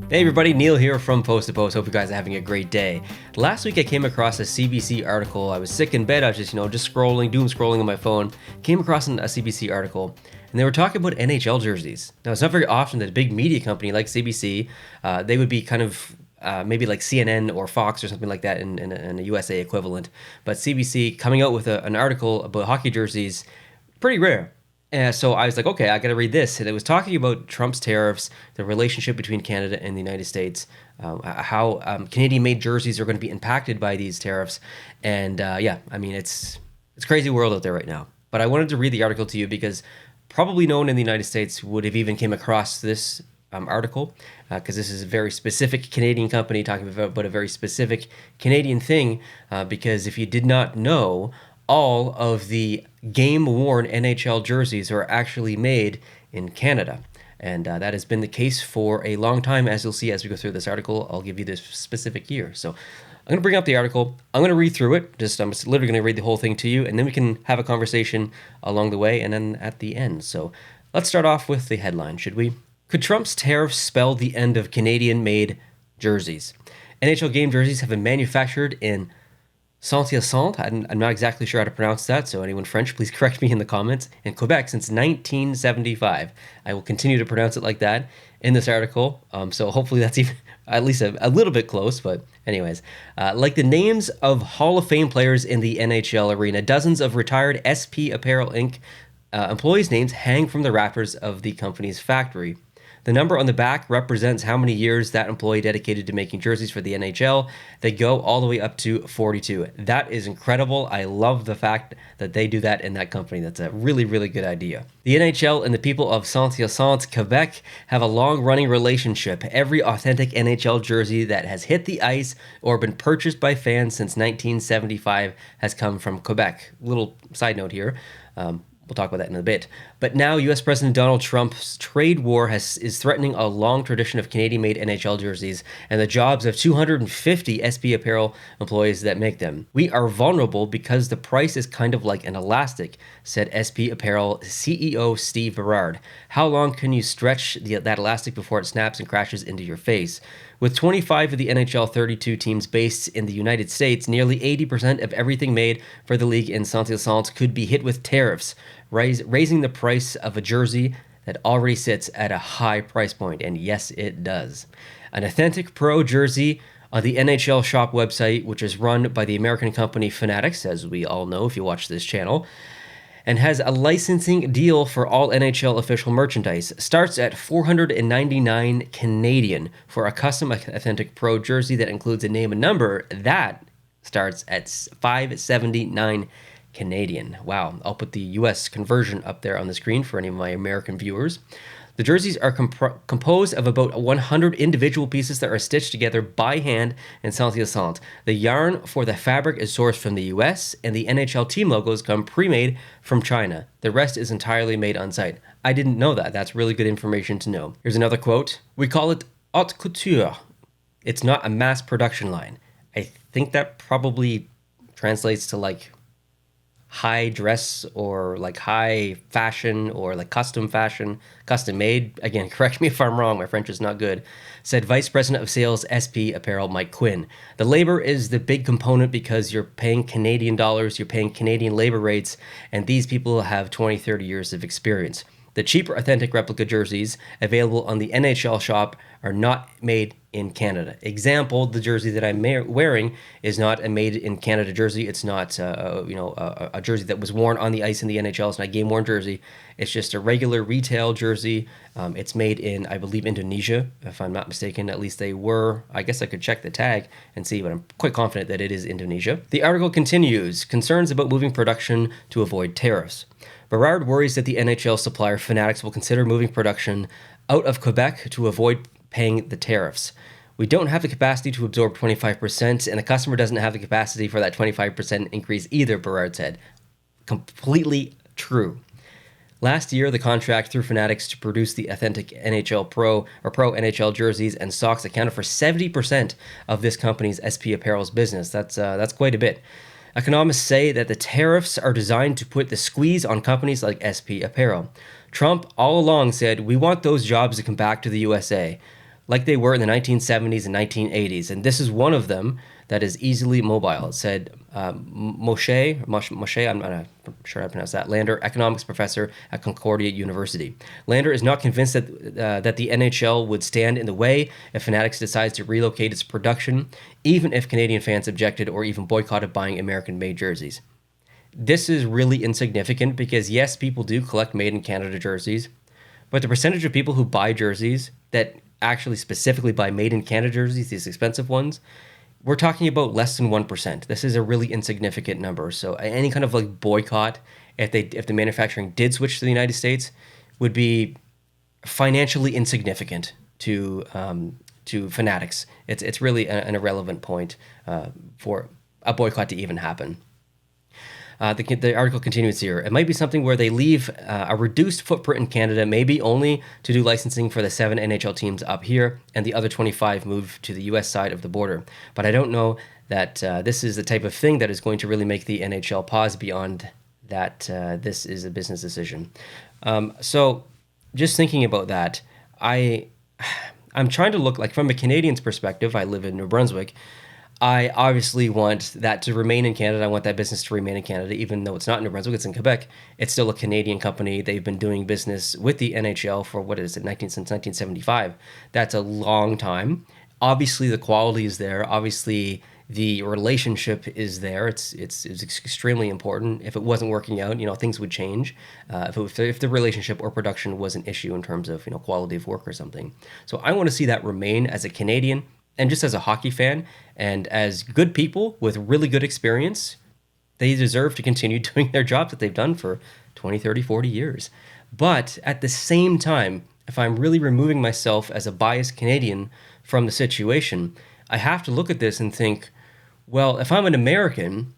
Hey everybody, Neil here from Post to Post. Hope you guys are having a great day. Last week I came across a CBC article. I was sick in bed. I was just scrolling, doom scrolling on my phone. Came across a CBC article, and they were talking about NHL jerseys. Now it's not very often that a big media company like CBC, they would be kind of maybe like CNN or Fox or something like that in a USA equivalent. But CBC coming out with an article about hockey jerseys, pretty rare. So I was like, okay, I got to read this. And it was talking about Trump's tariffs, the relationship between Canada and the United States, how Canadian-made jerseys are going to be impacted by these tariffs. And it's a crazy world out there right now. But I wanted to read the article to you because probably no one in the United States would have even came across this article because this is a very specific Canadian company talking about a very specific Canadian thing. Because if you did not know, all of the game-worn NHL jerseys are actually made in Canada. And that has been the case for a long time, as you'll see as we go through this article. I'll give you this specific year. So I'm going to bring up the article. I'm going to read through it. I'm just literally going to read the whole thing to you, and then we can have a conversation along the way and then at the end. So let's start off with the headline, should we? Could Trump's tariffs spell the end of Canadian-made jerseys? NHL game jerseys have been manufactured in Saint-Hyacinthe, I'm not exactly sure how to pronounce that, so anyone French, please correct me in the comments, in Quebec since 1975. I will continue to pronounce it like that in this article, so hopefully that's even at least a little bit close, but anyways. Like the names of Hall of Fame players in the NHL arena, dozens of retired SP Apparel Inc. Employees' names hang from the rafters of the company's factory. The number on the back represents how many years that employee dedicated to making jerseys for the NHL. They go all the way up to 42. That is incredible. I love the fact that they do that in that company. That's a really, really good idea. The NHL and the people of Saint-Hyacinthe, Quebec, have a long-running relationship. Every authentic NHL jersey that has hit the ice or been purchased by fans since 1975 has come from Quebec. Little side note here. We'll talk about that in a bit. But now, U.S. President Donald Trump's trade war is threatening a long tradition of Canadian-made NHL jerseys and the jobs of 250 SP Apparel employees that make them. We are vulnerable because the price is kind of like an elastic, said SP Apparel CEO Steve Berard. How long can you stretch that elastic before it snaps and crashes into your face? With 25 of the NHL 32 teams based in the United States, nearly 80% of everything made for the league in Saint-Hyacinthe could be hit with tariffs, raising the price of a jersey that already sits at a high price point. And yes, it does. An authentic pro jersey on the NHL shop website, which is run by the American company Fanatics, as we all know if you watch this channel, and has a licensing deal for all NHL official merchandise, starts at $499 Canadian for a custom authentic pro jersey that includes a name and number. That starts at $579 Canadian. Wow, I'll put the US conversion up there on the screen for any of my American viewers. The jerseys are composed of about 100 individual pieces that are stitched together by hand in Saint-Hyacinthe. The yarn for the fabric is sourced from the US, and the NHL team logos come pre-made from China. The rest is entirely made on site. I didn't know that. That's really good information to know. Here's another quote. We call it haute couture. It's not a mass production line. I think that probably translates to like high dress or like high fashion or like custom fashion, custom made. Again, correct me if I'm wrong, my French is not good, said Vice President of Sales, SP Apparel, Mike Quinn. The labor is the big component because you're paying Canadian dollars, you're paying Canadian labor rates, and these people have 20, 30 years of experience. The cheaper authentic replica jerseys available on the NHL shop are not made in Canada. Example, the jersey that I'm wearing is not a made in Canada jersey. It's not a jersey that was worn on the ice in the NHL. It's not a game worn jersey. It's just a regular retail jersey. It's made in, I believe, Indonesia, if I'm not mistaken. At least they were. I guess I could check the tag and see, but I'm quite confident that it is Indonesia. The article continues. Concerns about moving production to avoid tariffs. Berard worries that the NHL supplier Fanatics will consider moving production out of Quebec to avoid paying the tariffs. We don't have the capacity to absorb 25%, and the customer doesn't have the capacity for that 25% increase either, Berard said. Completely true. Last year, the contract through Fanatics to produce the authentic NHL Pro or Pro NHL jerseys and socks accounted for 70% of this company's SP Apparel's business. That's quite a bit. Economists say that the tariffs are designed to put the squeeze on companies like SP Apparel. Trump all along said, "We want those jobs to come back to the USA." like they were in the 1970s and 1980s. And this is one of them that is easily mobile. It said Moshe, I'm not sure how to pronounce that, Lander, economics professor at Concordia University. Lander is not convinced that the NHL would stand in the way if Fanatics decides to relocate its production, even if Canadian fans objected or even boycotted buying American-made jerseys. This is really insignificant because, yes, people do collect made-in-Canada jerseys, but the percentage of people who buy jerseys that actually specifically buy made-in-Canada jerseys, these expensive ones, we're talking about less than 1%. This is a really insignificant number. So any kind of like boycott, if the manufacturing did switch to the United States, would be financially insignificant to Fanatics. It's really an irrelevant point for a boycott to even happen. The article continues here. It might be something where they leave a reduced footprint in Canada, maybe only to do licensing for the 7 NHL teams up here, and the other 25 move to the U.S. side of the border. But I don't know that this is the type of thing that is going to really make the NHL pause beyond that this is a business decision. So just thinking about that, I'm trying to look, like from a Canadian's perspective, I live in New Brunswick, I obviously want that to remain in Canada. I want that business to remain in Canada, even though it's not in New Brunswick, it's in Quebec. It's still a Canadian company. They've been doing business with the NHL for, since 1975. That's a long time. Obviously, the quality is there. Obviously, the relationship is there. It's extremely important. If it wasn't working out, things would change. If the relationship or production was an issue in terms of quality of work or something. So I want to see that remain as a Canadian. And just as a hockey fan and as good people with really good experience, they deserve to continue doing their jobs that they've done for 20, 30, 40 years. But at the same time, if I'm really removing myself as a biased Canadian from the situation, I have to look at this and think, well, if I'm an American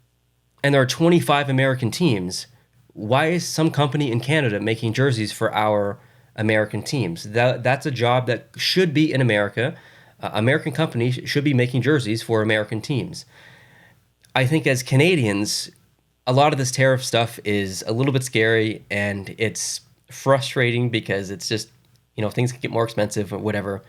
and there are 25 American teams, why is some company in Canada making jerseys for our American teams? That's a job that should be in America. American companies should be making jerseys for American teams. I think as Canadians, a lot of this tariff stuff is a little bit scary and it's frustrating because it's just, things can get more expensive or whatever.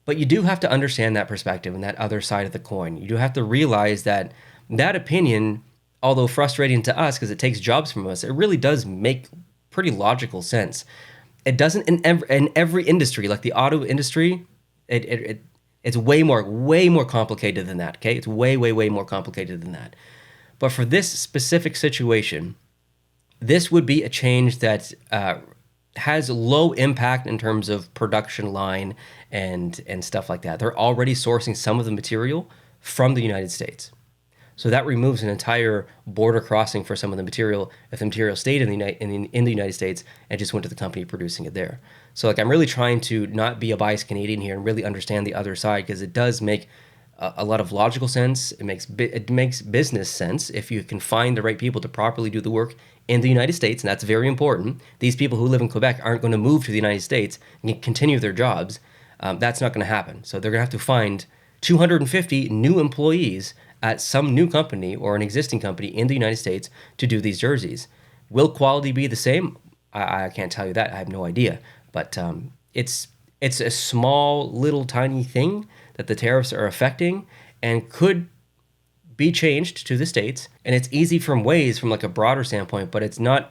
But you do have to understand that perspective and that other side of the coin. You do have to realize that that opinion, although frustrating to us because it takes jobs from us, it really does make pretty logical sense. It doesn't in every industry, like the auto industry, it's way more complicated than that, okay? It's way more complicated than that. But for this specific situation, this would be a change that has low impact in terms of production line and stuff like that. They're already sourcing some of the material from the United States. So that removes an entire border crossing for some of the material if the material stayed in the United States and just went to the company producing it there. So I'm really trying to not be a biased Canadian here and really understand the other side because it does make a lot of logical sense. It makes business sense if you can find the right people to properly do the work in the United States, and that's very important. These people who live in Quebec aren't going to move to the United States and continue their jobs. That's not going to happen. So they're going to have to find 250 new employees at some new company or an existing company in the United States to do these jerseys. Will quality be the same? I can't tell you that. I have no idea. But it's a small, little, tiny thing that the tariffs are affecting and could be changed to the States. And it's easy from like a broader standpoint, but it's not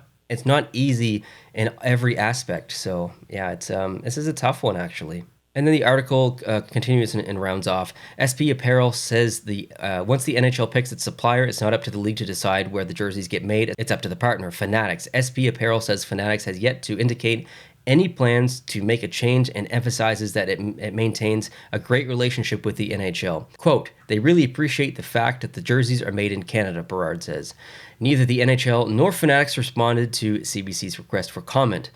easy in every aspect. So yeah, this is a tough one actually. And then the article continues and rounds off. SP Apparel says once the NHL picks its supplier, it's not up to the league to decide where the jerseys get made. It's up to the partner, Fanatics. SP Apparel says Fanatics has yet to indicate any plans to make a change and emphasizes that it maintains a great relationship with the NHL. Quote, they really appreciate the fact that the jerseys are made in Canada, Berard says. Neither the NHL nor Fanatics responded to CBC's request for comment.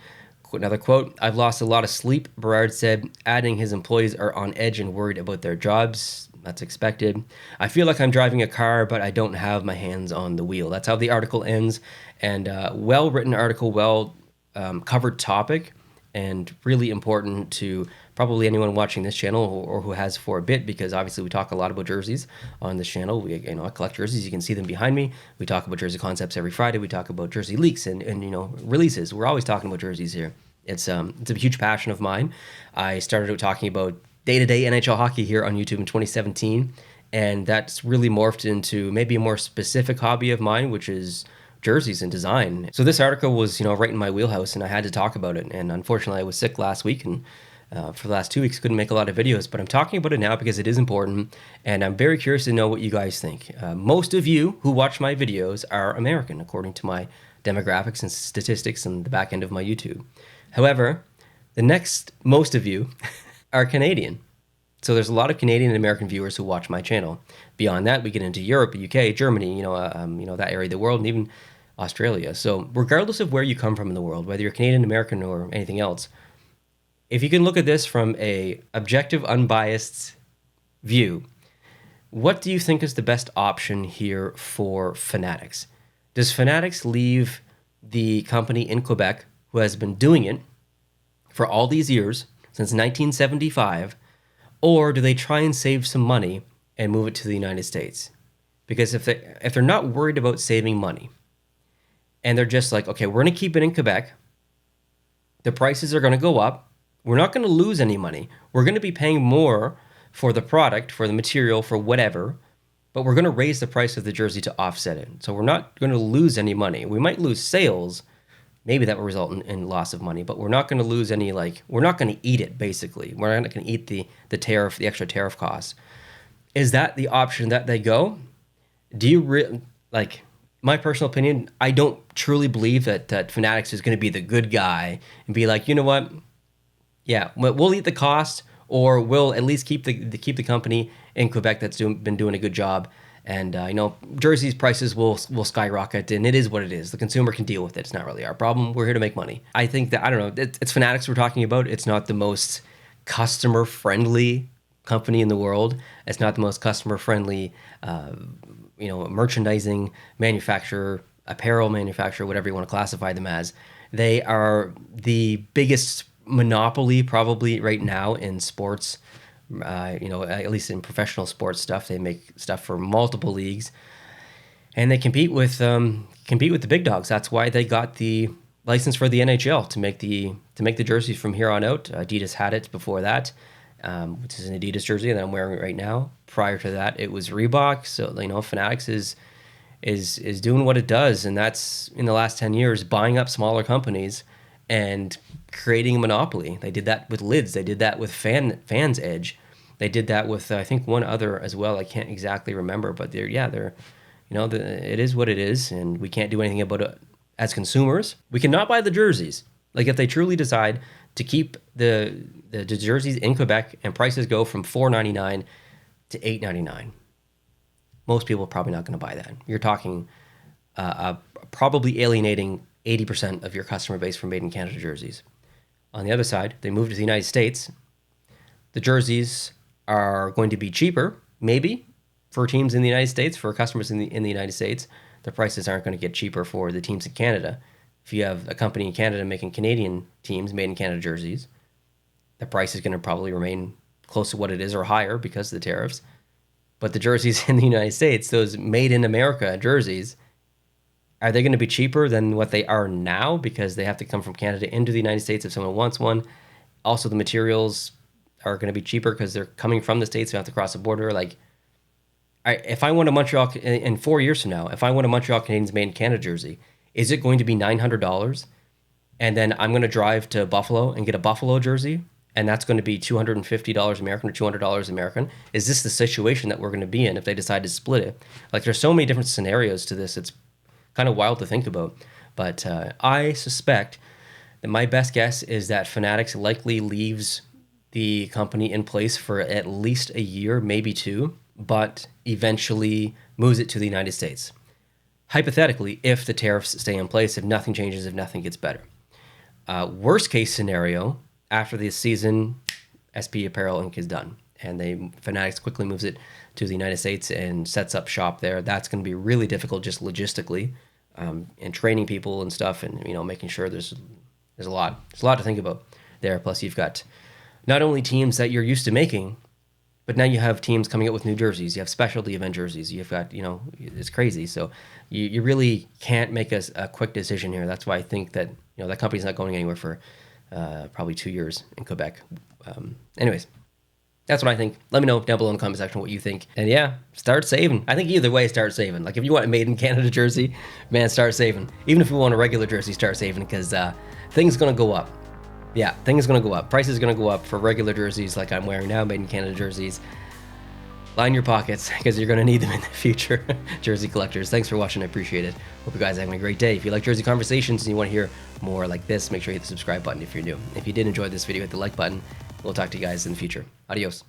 Another quote, I've lost a lot of sleep, Berard said, adding his employees are on edge and worried about their jobs. That's expected. I feel like I'm driving a car, but I don't have my hands on the wheel. That's how the article ends. And well-written article, well-covered topic, and really important to probably anyone watching this channel or who has for a bit, because obviously we talk a lot about jerseys on this channel. I collect jerseys. You can see them behind me. We talk about jersey concepts every Friday. We talk about jersey leaks and releases. We're always talking about jerseys here. It's a huge passion of mine. I started out talking about day-to-day NHL hockey here on YouTube in 2017, and that's really morphed into maybe a more specific hobby of mine, which is jerseys and design. So this article was, right in my wheelhouse, and I had to talk about it. And unfortunately, I was sick last week, and for the last 2 weeks, couldn't make a lot of videos. But I'm talking about it now because it is important, and I'm very curious to know what you guys think. Most of you who watch my videos are American, according to my demographics and statistics on the back end of my YouTube. However, the next most of you are Canadian. So there's a lot of Canadian and American viewers who watch my channel. Beyond that, we get into Europe, UK, Germany, that area of the world, and even Australia. So regardless of where you come from in the world, whether you're Canadian, American, or anything else, if you can look at this from a objective, unbiased view, what do you think is the best option here for Fanatics? Does Fanatics leave the company in Quebec who has been doing it for all these years, since 1975, or do they try and save some money and move it to the United States? Because if they're not worried about saving money, and they're just like, okay, we're going to keep it in Quebec, the prices are going to go up, we're not going to lose any money, we're going to be paying more for the product, for the material, for whatever, but we're going to raise the price of the jersey to offset it. So we're not going to lose any money. We might lose sales, maybe that will result in loss of money, but we're not going to lose any, we're not going to eat it, basically. We're not going to eat the tariff, the extra tariff costs. Is that the option that they go? Do you my personal opinion, I don't truly believe that Fanatics is going to be the good guy and be like, you know what? Yeah, we'll eat the cost, or we'll at least keep the company in Quebec that's been doing a good job. And jerseys prices will skyrocket, and it is what it is. The consumer can deal with it. It's not really our problem. We're here to make money. I think that, I don't know, it's Fanatics we're talking about. It's not the most customer-friendly company in the world. It's not the most customer-friendly, merchandising manufacturer, apparel manufacturer, whatever you want to classify them as. They are the biggest monopoly probably right now in sports. At least in professional sports stuff, they make stuff for multiple leagues, and they compete with the big dogs. That's why they got the license for the NHL to make the jerseys from here on out. Adidas had it before that, which is an Adidas jersey that I'm wearing right now. Prior to that, it was Reebok. So Fanatics is doing what it does, and that's in the last 10 years buying up smaller companies and creating a monopoly. They did that with Lids. They did that with Fans Edge. They did that with I think one other as well. I can't exactly remember, but it is what it is, and we can't do anything about it as consumers. We cannot buy the jerseys. If they truly decide to keep the jerseys in Quebec and prices go from $4.99 to $8.99, most people are probably not going to buy that. You're talking probably alienating 80% of your customer base for Made in Canada jerseys. On the other side, they move to the United States. The jerseys are going to be cheaper, maybe, for teams in the United States, for customers in the United States. The prices aren't going to get cheaper for the teams in Canada. If you have a company in Canada making Canadian teams, Made in Canada jerseys, the price is going to probably remain close to what it is or higher because of the tariffs. But the jerseys in the United States, those Made in America jerseys, are they going to be cheaper than what they are now because they have to come from Canada into the United States if someone wants one? Also, the materials are going to be cheaper because they're coming from the States, so you have to cross the border. If I want a Montreal, in 4 years from now, if I want a Montreal Canadiens Made in Canada jersey, is it going to be $900? And then I'm going to drive to Buffalo and get a Buffalo jersey, and that's going to be $250 American or $200 American? Is this the situation that we're going to be in if they decide to split it? There's so many different scenarios to this. It's kind of wild to think about. But I suspect that my best guess is that Fanatics likely leaves the company in place for at least a year, maybe two, but eventually moves it to the United States. Hypothetically, if the tariffs stay in place, if nothing changes, if nothing gets better. Worst case scenario, after this season, SP Apparel Inc. is done, and Fanatics quickly moves it to the United States and sets up shop there. That's going to be really difficult just logistically, and training people and stuff, and making sure there's a lot to think about there. Plus, you've got not only teams that you're used to making, but now you have teams coming out with new jerseys. You have specialty event jerseys. You've got, it's crazy. So you really can't make a quick decision here. That's why I think that, that company's not going anywhere for probably 2 years in Quebec. Anyways, That's what I think. Let me know down below in the comment section what you think. And yeah, start saving. I think either way, start saving. Like if you want a made in Canada jersey, man, start saving. Even if you want a regular jersey, start saving because things gonna go up. Yeah, things gonna go up. Prices gonna go up for regular jerseys like I'm wearing now, made in Canada jerseys. Line your pockets because you're gonna need them in the future. Jersey collectors, thanks for watching. I appreciate it. Hope you guys are having a great day. If you like Jersey Conversations and you want to hear more like this, make sure you hit the subscribe button if you're new. If you did enjoy this video, hit the like button. We'll talk to you guys in the future. Adios.